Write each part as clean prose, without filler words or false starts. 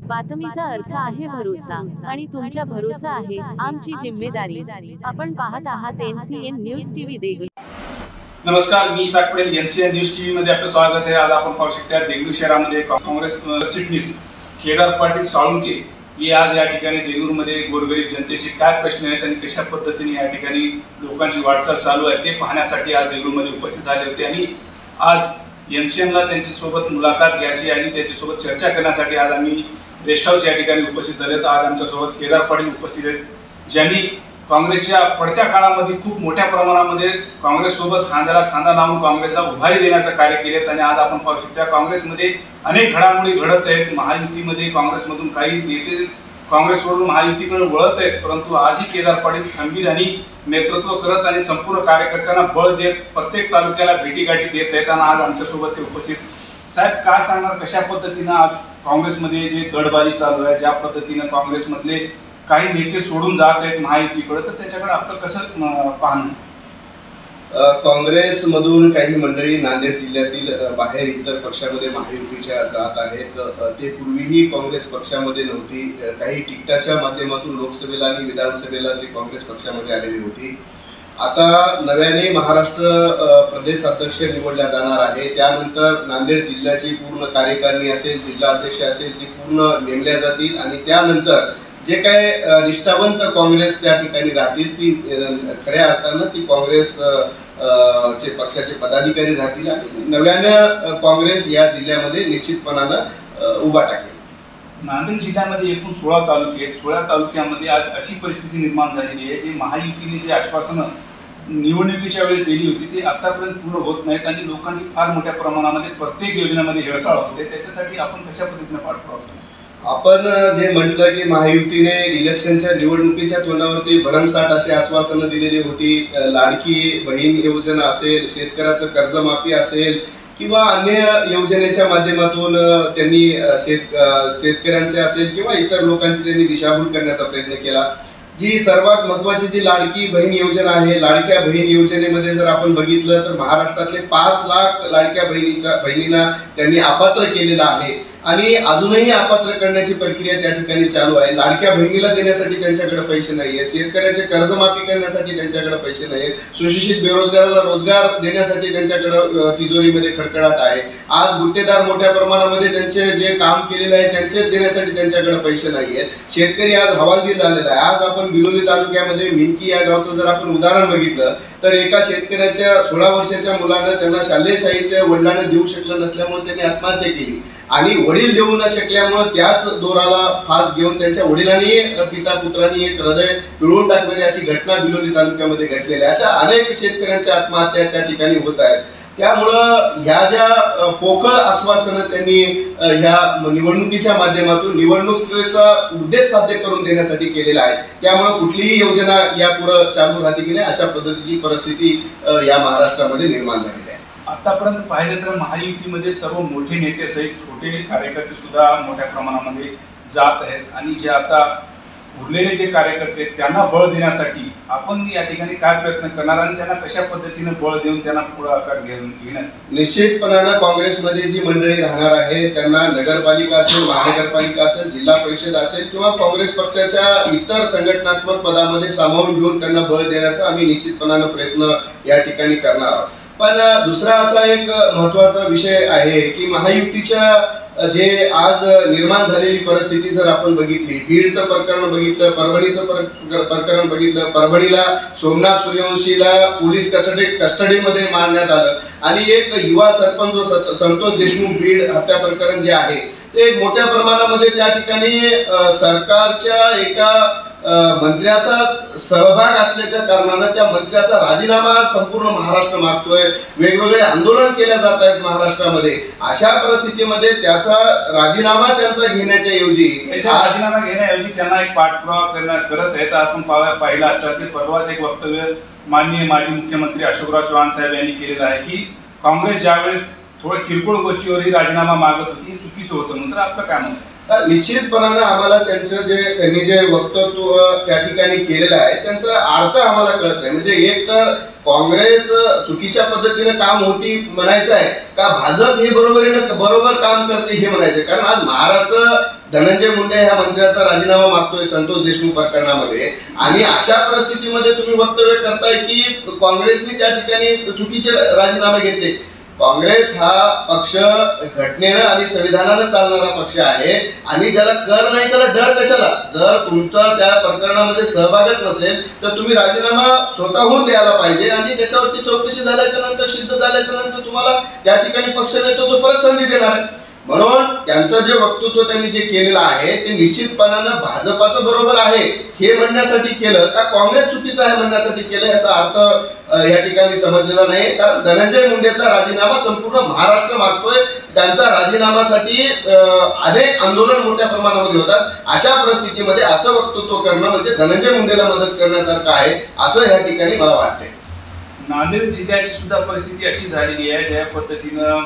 बातमीचा अर्थ आहे भरोसा आणि तुमच्या भरोसा आहे आमची जिम्मेदारी। आपण पाहत आहात एनसीएन न्यूज टीव्ही देगलूर। नमस्कार, मी Isak Patel, NCN news TV मध्ये आपले स्वागत आहे। आज आपण पाहू शकता देगलूर शहरामध्ये काँग्रेस सरचिटणीस केदार पाटील साळुंके हे आज या ठिकाणी देगलूरमध्ये गोरगरीब जनतेचे काय प्रश्न आहेत आणि कशा पद्धतीने या ठिकाणी लोकांची वाटचाल चालू आहे ते पाहण्यासाठी आज देगलूरमध्ये उपस्थित झाले होते आणि आज एनसीएनला त्यांच्यासोबत मुलाखत घ्यायची आणि त्यांच्यासोबत चर्चा करण्यासाठी आज आम्ही रेस्ट हाऊस या ठिकाणी उपस्थित झाले। तर आज आमच्यासोबत केदार पाटील उपस्थित आहेत, ज्यांनी काँग्रेसच्या पडत्या काळामध्ये खूप मोठ्या प्रमाणामध्ये काँग्रेस सोबत खांद्याला खांदा लावून काँग्रेसला उभारी देण्याचं कार्य केले आणि आज आपण पाहू शकता काँग्रेसमध्ये अनेक घडामोडी घडत आहेत। महायुतीमध्ये काँग्रेसमधून काही नेते काँग्रेसवरून महायुतीकडे वळत आहेत, परंतु आजही केदार पाटील खंबीर आणि नेतृत्व करत आणि संपूर्ण कार्यकर्त्यांना बळ देत प्रत्येक तालुक्याला भेटीगाठी देत आहेत आणि आज आमच्यासोबत ते उपस्थित। साहेब, काय सांगणार कशा पद्धतीने आज काँग्रेसमध्ये जे गडबाजी चालू आहे, ज्या पद्धतीने काँग्रेसमधले काही नेते सोडून जात आहेत महायुतीकडे, तर त्याच्याकडे आपलं कसं पाहणं? काँग्रेसमधून काही मंडळी नांदेड जिल्ह्यातील बाहेर इतर पक्षामध्ये महायुतीच्या जात आहेत। ते पूर्वीही काँग्रेस पक्षामध्ये नव्हती, काही तिकिटाच्या माध्यमातून लोकसभेला आणि विधानसभेला ते काँग्रेस पक्षामध्ये आलेली होती। आता नव्याने महाराष्ट्र प्रदेश अध्यक्ष निवडल्या जाणार आहे, त्यानंतर नांदेड जिल्ह्याची पूर्ण कार्यकारिणी असेल, जिल्हा अध्यक्ष असेल, ती पूर्ण नेमल्या जातील आणि त्यानंतर जे काय निष्ठावंत काँग्रेस त्या ठिकाणी राहतील ती खऱ्या अर्थानं ती काँग्रेस चे पक्षाचे पदाधिकारी राहतील आणि नव्याने काँग्रेस या जिल्ह्यामध्ये निश्चितपणानं उभा टाकेल। नांदेड जिल्ह्यामध्ये एकूण 16 तालुके आहेत। 16 तालुक्यामध्ये आज अशी परिस्थिती निर्माण झालेली आहे, जे महायुतीने जे आश्वासनं निवडणुकीच्या वेळेस दिली होती ते आतापर्यंत पूर्ण होत नाहीत आणि लोकांची फार मोठ्या प्रमाणामध्ये प्रत्येक योजनेमध्ये हेळसाळ होते। त्याच्यासाठी आपण कशा पद्धतीने पाठपुरावा करतो? आपण जे म्हटलं की महायुतीने इलेक्शनच्या निवडणुकीच्या तोंडावरती भरमसाठ अशी आश्वासनं दिलेली होती। लाडकी बहीण योजना असेल, शेतकऱ्याचं कर्जमाफी असेल किंवा अन्य योजनेच्या माध्यमातून त्यांनी शेतकऱ्यांचे असेल किंवा इतर लोकांची त्यांनी दिशाभूल करण्याचा प्रयत्न केला। जी सर्वात महत्त्वाची जी लाडकी बहीण योजना आहे, लाडक्या बहीण योजनेमध्ये जर आपण बघितलं तर महाराष्ट्रातले 5 लाख लाडक्या बहिणींना त्यांनी अपात्र केलेलं आहे आणि अजूनही अपात्र करण्याची प्रक्रिया त्या ठिकाणी चालू आहे। लाडक्या बहिणीला देण्यासाठी त्यांच्याकडे पैसे नाहीयेत, शेतकऱ्याचे कर्जमाफी करण्यासाठी त्यांच्याकडे पैसे नाहीयेत, सुशिक्षित बेरोजगाराला रोजगार देण्यासाठी त्यांच्याकडे तिजोरीमध्ये खडखडाट आहे। आज गुत्तेदार मोठ्या प्रमाणामध्ये त्यांचे जे काम केलेलं आहे त्यांचे देण्यासाठी त्यांच्याकडे पैसे नाहीयेत। शेतकरी आज हवालदिल झालेला आहे। आज आपण बिलोली तालुक्यामध्ये मिनकी या गावचं जर आपण उदाहरण बघितलं तर एका शेतकऱ्याच्या 16 वर्षाच्या मुलानं त्यांना शालेय साहित्य वडिलांना देऊ शकलं नसल्यामुळे त्यांनी आत्महत्या केली आणि वडील देऊ न शकल्यामुळे त्याच दोराला फास घेऊन त्यांच्या वडिलांनी पिता पुत्रांनी एक हृदय पिळून टाकणारी अशी घटना बिलोली तालुक्यामध्ये घडलेली आहे। अशा अनेक शेतकऱ्यांच्या आत्महत्या त्या ठिकाणी होत आहेत। त्यामुळं ह्या ज्या पोकळ आश्वासनं त्यांनी ह्या निवडणुकीच्या माध्यमातून निवडणुकीचा उद्देश साध्य करून देण्यासाठी केलेला आहे, त्यामुळे कुठलीही योजना यापुढे चालू राहते की नाही अशा पद्धतीची परिस्थिती या महाराष्ट्रामध्ये निर्माण झालेली आहे। आतापर्यंत पाहिलं तर महायुतीमध्ये सर्व मोठे नेते सहित छोटे कार्यकर्ते सुद्धा मोठ्या प्रमाणामध्ये जात आहेत आणि जे आता उरलेले जे कार्यकर्ते आहेत त्यांना बळ देण्यासाठी आपण या ठिकाणी काय प्रयत्न करणार आणि त्यांना कशा पद्धतीने बळ देऊन त्यांना पुढाकार घेण्याचं? निश्चितपणानं काँग्रेसमध्ये जी मंडळी राहणार आहे त्यांना नगरपालिका असेल, महानगरपालिका असेल, जिल्हा परिषद असेल किंवा काँग्रेस पक्षाच्या इतर संघटनात्मक पदामध्ये सामावून घेऊन त्यांना बळ देण्याचा आम्ही निश्चितपणानं प्रयत्न या ठिकाणी करणार आहोत। पण दुसरा असा एक महत्त्वाचा विषय आहे की महायुतीच्या जे आज निर्माण झालेली परिस्थिती जर आपण बघितली, बीडचं प्रकरण बघितलं, परभणीचं प्रकरण बघितलं, परभणीला सोमनाथ सूर्यवंशीला पोलीस कस्टडीमध्ये मारण्यात आलं आणि एक युवा सरपंच जो संतोष देशमुख बीड हत्या प्रकरण जे आहे ते मोठ्या प्रमाणामध्ये त्या ठिकाणी सरकारच्या एका मंत्र्याचा सहभाग असल्याच्या कारणानं त्या मंत्र्याचा राजीनामा संपूर्ण महाराष्ट्र मागतोय, वेगवेगळे आंदोलन केल्या जात आहेत महाराष्ट्रामध्ये। अशा परिस्थितीमध्ये त्याचा राजीनामा त्यांचा घेण्याच्या ऐवजी राजीनामा घेण्याऐवजी त्यांना एक पाठपुरावा करत आहेत। आपण पाहिलं आजच्या परवाच एक वक्तव्य माननीय माजी मुख्यमंत्री अशोकराव चव्हाण साहेब यांनी केलेलं आहे की काँग्रेस ज्यावेळेस थोड्या किरकोळ गोष्टीवरही राजीनामा मागत होती हे चुकीचं होतं, नंतर आपलं काय म्हणतं? निश्चितपणानं आम्हाला त्यांनी जे वक्तव्य त्या ठिकाणी केलेलं आहे त्यांचा अर्थ आम्हाला कळत नाही। म्हणजे एक तर काँग्रेस चुकीच्या पद्धतीने काम होती म्हणायचं आहे का भाजप हे बरोबर काम करते हे म्हणायचं? कारण आज महाराष्ट्र धनंजय मुंडे ह्या मंत्र्याचा राजीनामा मागतोय संतोष देशमुख प्रकरणामध्ये, आणि अशा परिस्थितीमध्ये तुम्ही वक्तव्य करताय की काँग्रेसने त्या ठिकाणी चुकीचे राजीनामे घेतले. काँग्रेस हा पक्ष घटनेनं आणि संविधानानं चालणारा पक्ष आहे, आणि ज्याला कर नाही त्याला डर कशाला? जर तुमचा त्या प्रकरणामध्ये सहभागच नसेल तर तुम्ही राजीनामा स्वतःहून द्यायला पाहिजे, आणि त्याच्यावरती चौकशी झाल्याच्या नंतर, सिद्ध झाल्याच्या नंतर तुम्हाला त्या ठिकाणी पक्ष नेतृत्व परत संधी देणार आहे. म्हणून त्यांचं जे वक्तृत्व त्यांनी जे केलेलं आहे ते निश्चितपणानं भाजपाचं बरोबर आहे हे म्हणण्यासाठी केलं का काँग्रेस चुकीचं आहे म्हणण्यासाठी केलं, याचा अर्थ या ठिकाणी समजलेला नाही. कारण धनंजय मुंडेचा राजीनामा संपूर्ण महाराष्ट्र मागतोय. त्यांच्या राजीनाम्यासाठी अनेक आंदोलन मोठ्या प्रमाणामध्ये होतात. अशा परिस्थितीमध्ये असं वक्तृत्व करणं म्हणजे धनंजय मुंडेला मदत करण्यासारखं आहे असं या ठिकाणी मला वाटते. नांदेड जिल्ह्याची सुद्धा परिस्थिती अशी झालेली आहे, ज्या पद्धतीनं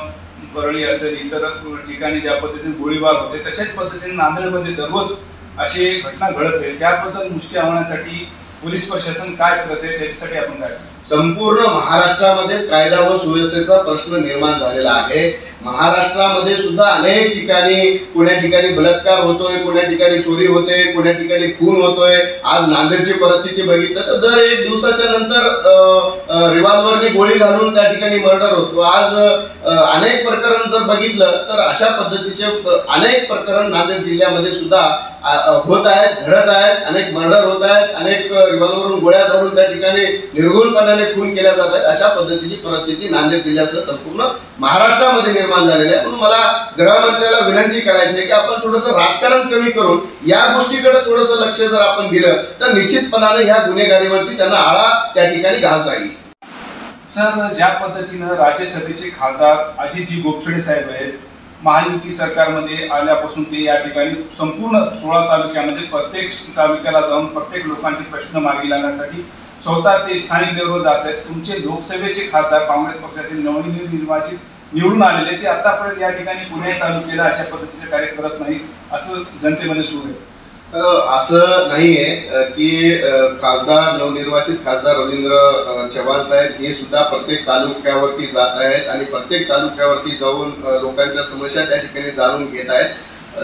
परळी असेल, इतर ठिकाणी ज्या पद्धतीने गोळीबार होते तशाच पद्धतीने नांदेडमध्ये दररोज अशी घटना घडत आहे. त्याबद्दल मुष्टी आवण्यासाठी पोलीस प्रशासन काय करत आहे, त्याच्यासाठी आपण काय? संपूर्ण महाराष्ट्रामध्येच कायदा व सुव्यवस्थेचा प्रश्न निर्माण झालेला आहे. महाराष्ट्रामध्ये सुद्धा अनेक ठिकाणी, पुण्या ठिकाणी बलात्कार होतोय, पुण्या ठिकाणी चोरी होते, पुण्या ठिकाणी खून होतोय. आज नांदेडची परिस्थिती बघितलं तर दर एक दिवसाच्या नंतर रिव्हॉल्वरनी गोळी घालून त्या ठिकाणी मर्डर होतो. आज अनेक प्रकरण जर बघितलं तर अशा पद्धतीचे अनेक प्रकरण नांदेड जिल्ह्यामध्ये सुद्धा होत आहेत, घडत आहेत. अनेक मर्डर होत आहेत, अनेक रिव्हॉल्वरवरून गोळ्या झाडून त्या ठिकाणी निर्गुणपणाने खून केल्या जात आहेत. अशा पद्धतीची परिस्थिती नांदेड जिल्ह्यासह संपूर्ण महाराष्ट्रामध्ये निर्माण झालेली आहे. म्हणून मला गृहमंत्र्याला विनंती करायची आहे की आपण थोडंसं राजकारण कमी करून या गोष्टीकडे थोडंसं लक्ष जर आपण दिलं तर निश्चितपणाने ह्या गुन्हेगारीवरती त्यांना आळा त्या ठिकाणी घालता येईल. सर, ज्या पद्धतीनं राज्यसभेचे खासदार अजितजी गोपछडे साहेब आहेत, महायुती सरकारमध्ये आल्यापासून ते या ठिकाणी संपूर्ण 16 तालुक्यामध्ये प्रत्येक तालुक्याला जाऊन प्रत्येक लोकांचे प्रश्न मार्गी लावण्यासाठी स्वतः ते स्थानिक लेवलवर जात आहेत. तुमचे लोकसभेचे खासदार काँग्रेस पक्षाचे नवनिर्वाचित निवडून आलेले ते आतापर्यंत या ठिकाणी पुणे तालुक्याला अशा पद्धतीचे कार्य करत नाही असं जनतेमध्ये सूर आहे. असं नाहीये की खासदार, नवनिर्वाचित खासदार रवींद्र चव्हाण साहेब हे सुद्धा प्रत्येक तालुक्यावरती जात आहेत आणि प्रत्येक तालुक्यावरती जाऊन लोकांच्या समस्या त्या ठिकाणी जाणून घेत आहेत.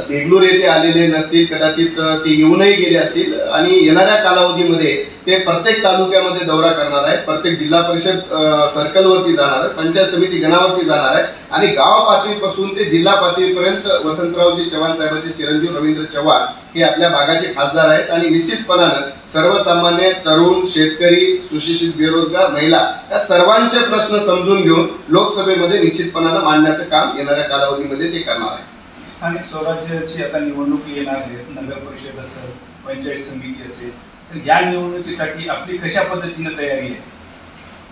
देगलूर येथे आलेले नसतील, कदाचित ते येऊनही गेले असतील, आणि येणाऱ्या कालावधीमध्ये ते प्रत्येक तालुक्यामध्ये दौरा करणार आहेत, प्रत्येक जिल्हा परिषद सर्कलवरती जाणार आहे, पंचायत समिती गणावरती जाणार आहे, आणि गाव पातळीपासून ते जिल्हा पातळीपर्यंत वसंतरावजी चव्हाण साहेबांचे चिरंजीव रवींद्र चव्हाण हे आपल्या भागाचे खासदार आहेत. आणि निश्चितपणानं सर्वसामान्य तरुण, शेतकरी, सुशिक्षित, बेरोजगार, महिला या सर्वांचे प्रश्न समजून घेऊन लोकसभेमध्ये निश्चितपणानं मांडण्याचं काम येणाऱ्या कालावधीमध्ये ते करणार आहे. स्थानिक स्वराज्याची आता निवडणूक येणार आहे, नगर परिषद असेल, पंचायत समिती असेल, तर या निवडणुकीसाठी आपली कशा पद्धतीने तयारी आहे?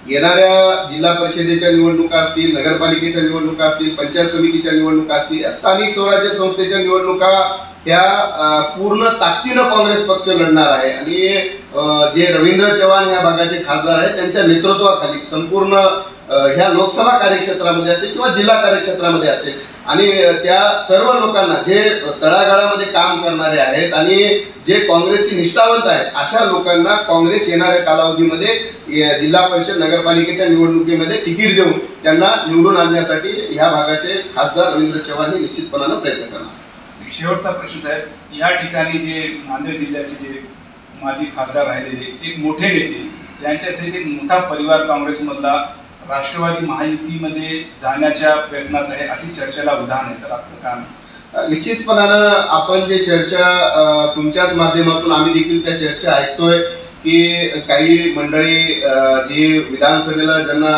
येणाऱ्या जिल्हा परिषदेच्या निवडणुका असतील, नगरपालिकेच्या निवडणुका असतील, पंचायत समितीच्या निवडणुका असतील, स्थानिक स्वराज्य संस्थेच्या निवडणुका ह्या पूर्ण ताकदीनं काँग्रेस पक्ष लढणार आहे. आणि जे रवींद्र चव्हाण या भागाचे खासदार आहेत त्यांच्या नेतृत्वाखाली संपूर्ण ह्या लोकसभा कार्यक्षेत्रामध्ये असेल किंवा जिल्हा कार्यक्षेत्रामध्ये असेल, आणि त्या सर्व लोकांना जे तळागाळामध्ये काम करणारे आहेत आणि जे काँग्रेसशी निष्ठावंत आहेत अशा लोकांना काँग्रेस येणाऱ्या कालावधीमध्ये जिल्हा परिषद, नगरपालिकेच्या निवडणुकीमध्ये तिकीट देऊन त्यांना निवडून आणण्यासाठी ह्या भागाचे खासदार रवींद्र चव्हाण हे निश्चितपणानं प्रयत्न करणार. शेवटचा प्रश्न साहेब, या ठिकाणी जे नांदेड जिल्ह्याचे जे माजी खासदार राहिलेले एक मोठे नेते, त्यांच्यासाठी एक मोठा परिवार काँग्रेसमधला राष्ट्रवादी महायुतीमध्ये जाण्याच्या प्रयत्नात आहे अशी चर्चेला उदाहरण आहे, तर आपलं काम? निश्चितपणानं आपण जे चर्चा तुमच्याच माध्यमातून आम्ही देखील त्या चर्चा ऐकतोय की काही मंडळी जी विधानसभेला ज्यांना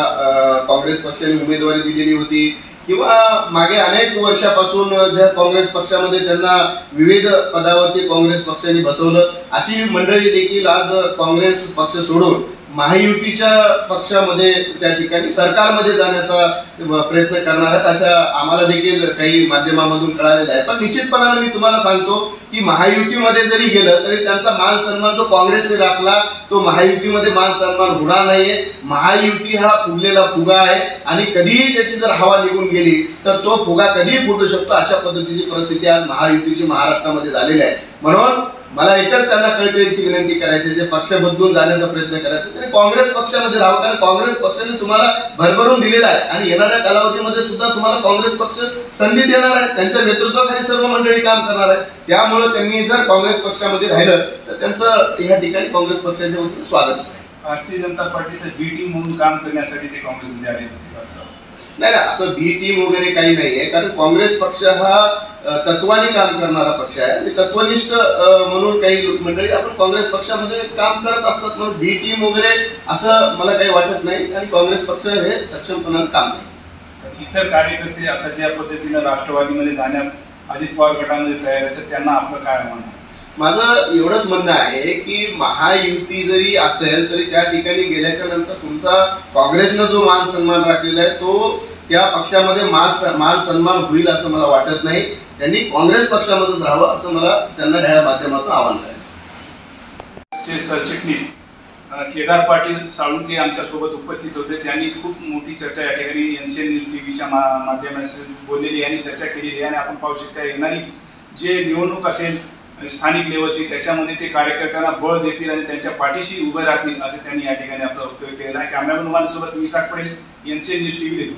काँग्रेस पक्षाने उमेदवारी दिलेली होती किंवा मागे अनेक वर्षापासून ज्या काँग्रेस पक्षामध्ये त्यांना विविध पदावरती काँग्रेस पक्षाने बसवलं, अशी मंडळी देखील आज काँग्रेस पक्ष सोडून महायुतीच्या पक्षामध्ये त्या ठिकाणी सरकारमध्ये जाण्याचा प्रयत्न करणार आहेत, अशा आम्हाला देखील काही माध्यमामधून कळालेलं आहे. पण निश्चितपणाने मी तुम्हाला सांगतो की महायुतीमध्ये जरी गेलं तरी त्यांचा मान सन्मान जो काँग्रेसने राखला तो महायुतीमध्ये मान सन्मान होणार नाहीये. महायुती हा फुगलेला फुगा आहे आणि कधीही त्याची जर हवा निघून गेली तर तो फुगा कधीही फुटू शकतो. अशा पद्धतीची परिस्थिती आज महायुतीची महाराष्ट्रामध्ये झालेली आहे. म्हणून मला एकच त्यांना कळकळीची विनंती करायची, जे पक्ष बदलून जाण्याचा प्रयत्न करायचा त्यांनी काँग्रेस पक्षामध्ये राहावं, कारण काँग्रेस पक्षाने तुम्हाला भरभरून दिलेला आहे आणि येणाऱ्या कालावधीमध्ये सुद्धा तुम्हाला काँग्रेस पक्ष संधी देणार आहे, त्यांच्या नेतृत्वाखाली सर्व मंडळी काम करणार आहे. त्यामुळे त्यांनी जर काँग्रेस पक्षामध्ये राहिलं तर त्यांचं या ठिकाणी काँग्रेस पक्षाच्या वतीने स्वागतच आहे. भारतीय जनता पार्टीचं बी टीम म्हणून काम करण्यासाठी ते काँग्रेसमध्ये आले होते असं नाही, असं बी टीम वगैरे काही नाहीये, कारण काँग्रेस पक्ष हा तत्वाने काम करणारा पक्ष आहे आणि तत्वनिष्ठ म्हणून काही मंडळी आपण काँग्रेस पक्षामध्ये काम करत असतात, म्हणून बी टीम वगैरे असं मला काही वाटत नाही आणि काँग्रेस पक्ष हे सक्षमपणाने काम करते. इतर कार्यकर्ते आता ज्या पद्धतीनं राष्ट्रवादीमध्ये जाण्यात अजित पवार गटामध्ये तयार आहे तर त्यांना आपलं काय म्हणणं? माझं एवढंच म्हणणं आहे की महायुती जरी असेल तरी त्या ठिकाणी गेल्याच्या नंतर तुमचा काँग्रेसनं जो मान सन्मान राखलेला आहे तो त्या पक्षामध्ये मान सन्मान होईल असं मला वाटत नाही. त्यांनी काँग्रेस पक्षामध्येच राहावं असं मला त्यांना या माध्यमातून आवाहन करायचं. ते सरचिटणीस केदार पाटील साळुंके आमच्या सोबत उपस्थित होते. त्यांनी खूप मोठी चर्चा या ठिकाणी NCN न्यूज टीव्हीच्या माध्यमातून बोललेली आणि चर्चा केलेली आहे आणि आपण पाहू शकता येणारी जे निवडणूक असेल स्थानिक लेवलची त्याच्यामध्ये ते कार्यकर्त्यांना बळ देतील आणि त्यांच्या पाठीशी उभे राहतील असं त्यांनी या ठिकाणी आपलं वक्तव्य केलेलं आहे. कॅमेरामन सोबत मी साकपडेल NCN न्यूज टीव्ही.